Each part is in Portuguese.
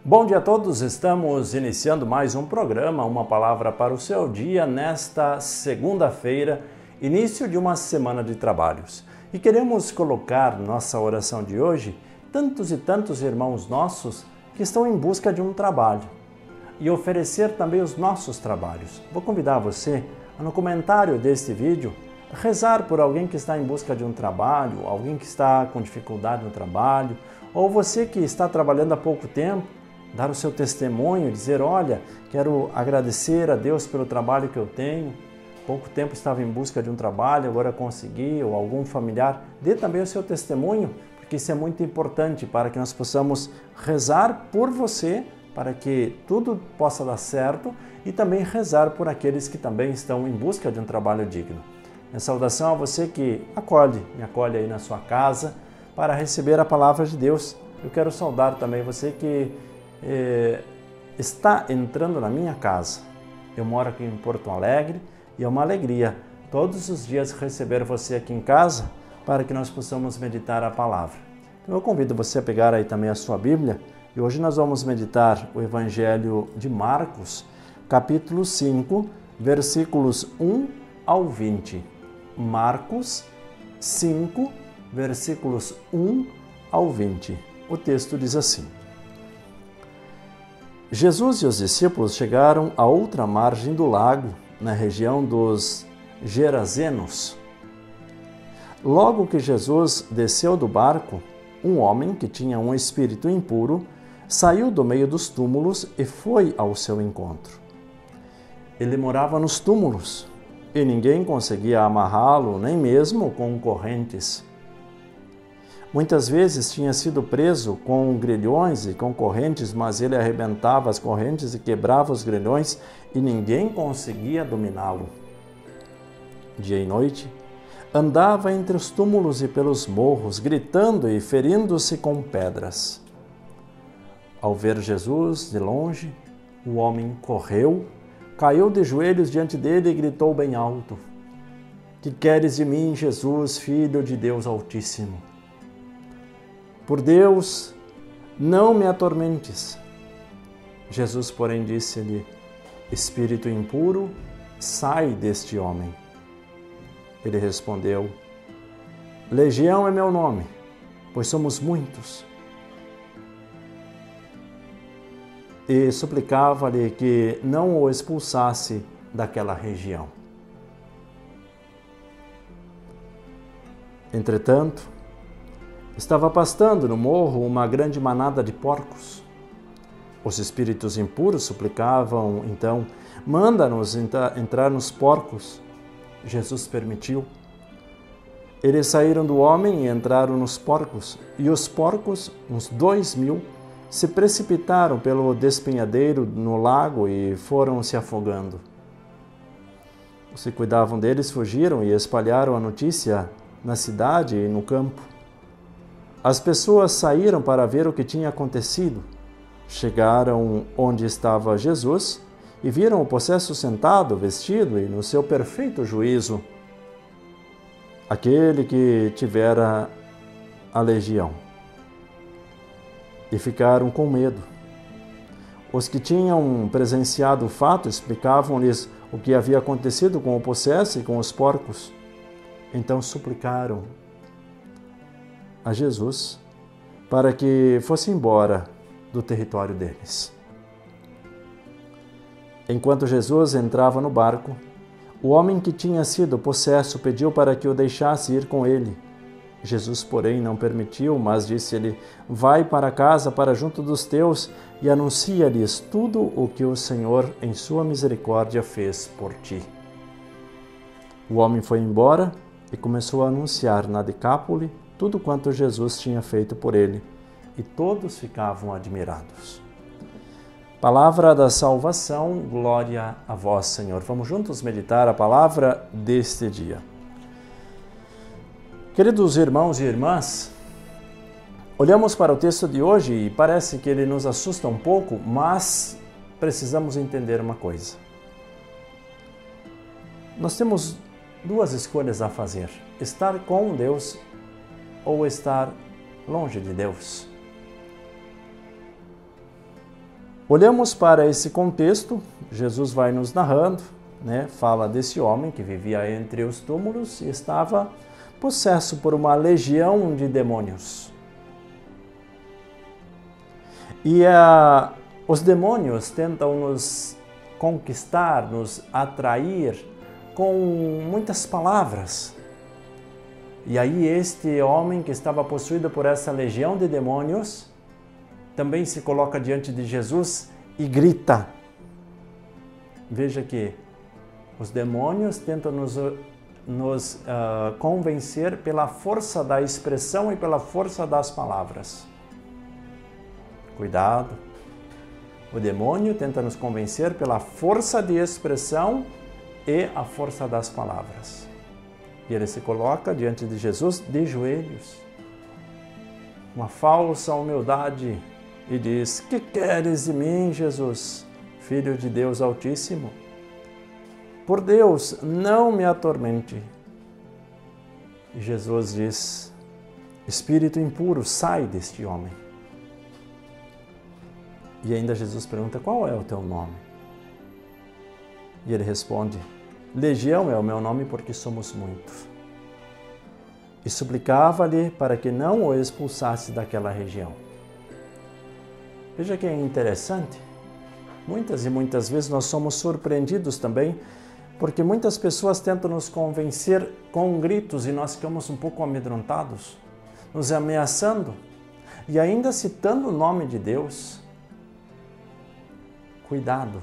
Bom dia a todos, estamos iniciando mais um programa, uma palavra para o seu dia, nesta segunda-feira, início de uma semana de trabalhos. E queremos colocar nossa oração de hoje tantos e tantos irmãos nossos que estão em busca de um trabalho e oferecer também os nossos trabalhos. Vou convidar você a, no comentário deste vídeo, rezar por alguém que está em busca de um trabalho, alguém que está com dificuldade no trabalho, ou você que está trabalhando há pouco tempo, dar o seu testemunho, dizer, olha, quero agradecer a Deus pelo trabalho que eu tenho, pouco tempo estava em busca de um trabalho, agora consegui, ou algum familiar, dê também o seu testemunho, porque isso é muito importante para que nós possamos rezar por você, para que tudo possa dar certo, e também rezar por aqueles que também estão em busca de um trabalho digno. Minha saudação a você que me acolhe aí na sua casa, para receber a palavra de Deus. Eu quero saudar também você que está entrando na minha casa. Eu moro aqui em Porto Alegre e é uma alegria todos os dias receber você aqui em casa para que nós possamos meditar a palavra. Então eu convido você a pegar aí também a sua Bíblia e hoje nós vamos meditar o Evangelho de Marcos, capítulo 5, versículos 1 ao 20. Marcos 5, versículos 1 ao 20. O texto diz assim: Jesus e os discípulos chegaram à outra margem do lago, na região dos Gerazenos. Logo que Jesus desceu do barco, um homem que tinha um espírito impuro saiu do meio dos túmulos e foi ao seu encontro. Ele morava nos túmulos e ninguém conseguia amarrá-lo, nem mesmo com correntes. Muitas vezes tinha sido preso com grilhões e com correntes, mas ele arrebentava as correntes e quebrava os grilhões e ninguém conseguia dominá-lo. Dia e noite, andava entre os túmulos e pelos morros, gritando e ferindo-se com pedras. Ao ver Jesus de longe, o homem correu, caiu de joelhos diante dele e gritou bem alto: "Que queres de mim, Jesus, Filho de Deus Altíssimo? Por Deus, não me atormentes." Jesus, porém, disse-lhe: "Espírito impuro, sai deste homem." Ele respondeu: "Legião é meu nome, pois somos muitos." E suplicava-lhe que não o expulsasse daquela região. Entretanto, estava pastando no morro uma grande manada de porcos. Os espíritos impuros suplicavam, então: "Manda-nos entrar nos porcos." Jesus permitiu. Eles saíram do homem e entraram nos porcos, e os porcos, uns 2.000, se precipitaram pelo despenhadeiro no lago e foram se afogando. Os que cuidavam deles fugiram e espalharam a notícia na cidade e no campo. As pessoas saíram para ver o que tinha acontecido. Chegaram onde estava Jesus e viram o possesso sentado, vestido e no seu perfeito juízo, aquele que tivera a legião. E ficaram com medo. Os que tinham presenciado o fato explicavam-lhes o que havia acontecido com o possesso e com os porcos. Então suplicaram a Jesus para que fosse embora do território deles. Enquanto Jesus entrava no barco, o homem que tinha sido possesso pediu para que o deixasse ir com ele. Jesus, porém, não permitiu, mas disse-lhe: "Vai para casa, para junto dos teus, e anuncia-lhes tudo o que o Senhor, em sua misericórdia, fez por ti." O homem foi embora e começou a anunciar na Decápole tudo quanto Jesus tinha feito por ele, e todos ficavam admirados. Palavra da salvação, glória a vós, Senhor. Vamos juntos meditar a palavra deste dia. Queridos irmãos e irmãs, olhamos para o texto de hoje e parece que ele nos assusta um pouco, mas precisamos entender uma coisa. Nós temos duas escolhas a fazer: estar com Deus ou estar longe de Deus. Olhamos para esse contexto, Jesus vai nos narrando, fala desse homem que vivia entre os túmulos e estava possesso por uma legião de demônios. E os demônios tentam nos conquistar, nos atrair com muitas palavras. E aí este homem que estava possuído por essa legião de demônios também se coloca diante de Jesus e grita. Veja que os demônios tentam nos convencer pela força da expressão e pela força das palavras. Cuidado! O demônio tenta nos convencer pela força de expressão e a força das palavras. E ele se coloca diante de Jesus de joelhos, uma falsa humildade, e diz: que queres de mim, Jesus, Filho de Deus Altíssimo? Por Deus, não me atormente. E Jesus diz: espírito impuro, sai deste homem. E ainda Jesus pergunta: qual é o teu nome? E ele responde: Legião é o meu nome porque somos muitos. E suplicava-lhe para que não o expulsasse daquela região. Veja que é interessante. Muitas e muitas vezes nós somos surpreendidos também, porque muitas pessoas tentam nos convencer com gritos e nós ficamos um pouco amedrontados, nos ameaçando e ainda citando o nome de Deus. Cuidado.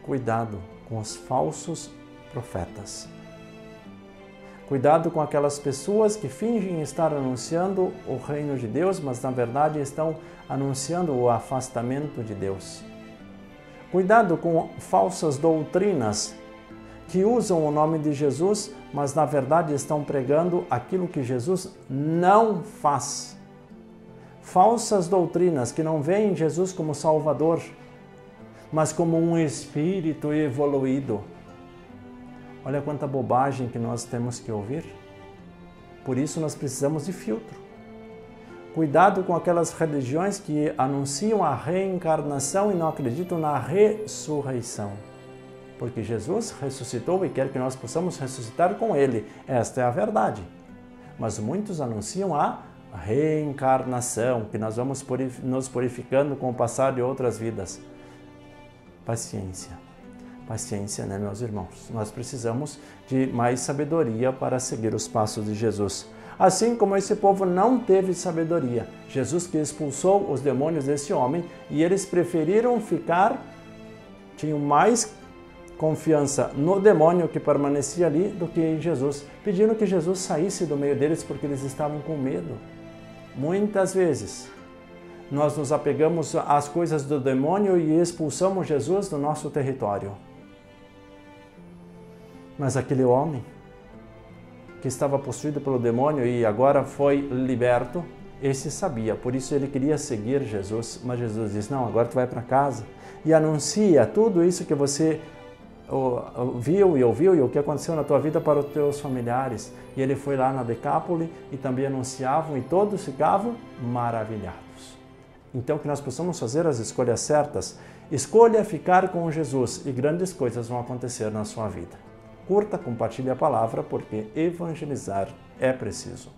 Cuidado com os falsos profetas. Cuidado com aquelas pessoas que fingem estar anunciando o reino de Deus, mas na verdade estão anunciando o afastamento de Deus. Cuidado com falsas doutrinas que usam o nome de Jesus, mas na verdade estão pregando aquilo que Jesus não faz. Falsas doutrinas que não veem Jesus como Salvador, mas como um espírito evoluído. Olha quanta bobagem que nós temos que ouvir. Por isso nós precisamos de filtro. Cuidado com aquelas religiões que anunciam a reencarnação e não acreditam na ressurreição. Porque Jesus ressuscitou e quer que nós possamos ressuscitar com Ele. Esta é a verdade. Mas muitos anunciam a reencarnação, que nós vamos nos purificando com o passar de outras vidas. Paciência. Paciência, meus irmãos? Nós precisamos de mais sabedoria para seguir os passos de Jesus. Assim como esse povo não teve sabedoria. Jesus que expulsou os demônios desse homem e eles preferiram tinham mais confiança no demônio que permanecia ali do que em Jesus. Pedindo que Jesus saísse do meio deles porque eles estavam com medo. Muitas vezes nós nos apegamos às coisas do demônio e expulsamos Jesus do nosso território. Mas aquele homem que estava possuído pelo demônio e agora foi liberto, esse sabia, por isso ele queria seguir Jesus, mas Jesus diz: não, agora tu vai para casa e anuncia tudo isso que você viu e ouviu e o que aconteceu na tua vida para os teus familiares. E ele foi lá na Decápole e também anunciavam e todos ficavam maravilhados. Então que nós possamos fazer as escolhas certas. Escolha ficar com Jesus e grandes coisas vão acontecer na sua vida. Curta, compartilhe a palavra, porque evangelizar é preciso.